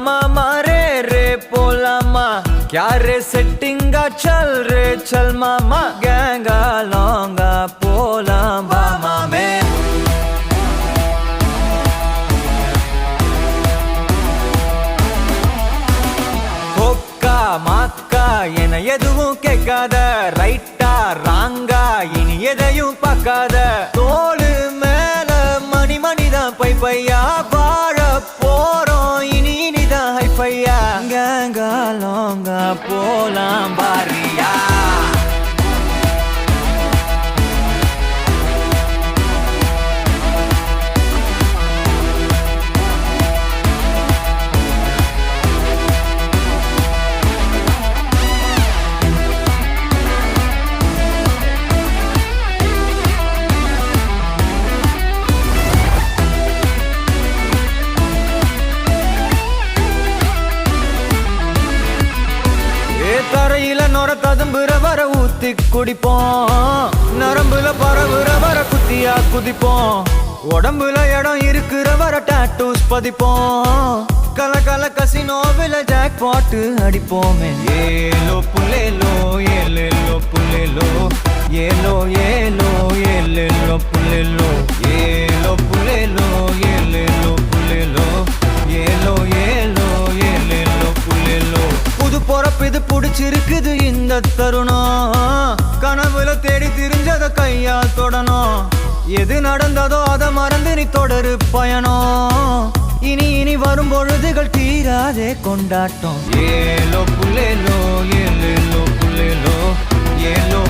मामा रे पोलामा क्या रे सेटिंगा चल रे चल मामा गैंगा लौंगा पोला मामा में कोक्का माक्का என எதுவும் கேட்காத ரைட்டா ராங்கா இனி எதையும் பார்க்காத தோளு மேல மணி மணிதான் பை பையா வாழ போறோம் இனி இனிதான் ஹைஃபையா கேங்கா லோங்கா போலாம் பாரியா தரையில நொர ததும்புற வர ஊத்தி குடிப்போம் நரம்புல பரவுற வர குத்தியா குதிப்போம் உடம்புல இடம் இருக்கிற வர டாட்டூஸ் பதிப்போம் கல கல கசினோவில ஜாக் பாட்டு அடிப்போமே ஏலோ புல்லேலோ ஏலேலோ புல்லேலோ ஏலோ ஏலோ ஏலேலோ புல்லேலோ ஏலோ புல்லேலோ ஏலேலோ புல்லேலோ ஏலோ ஏலோ ஏலேலோ புல்லேலோ புது பொறப்பு இது புடிச்சிருக்குது இந்த தருணம் கனவுல தேடி திரிஞ்சத கையால் தொடணும் எது நடந்ததோ அதை மறந்து நீ தொடரு பயணம் இனி இனி வரும் பொழுதுகள் தீராதே கொண்டாட்டம் ஏலோ புல்லேலோ ஏலேலோ புல்லேலோ ஏலோ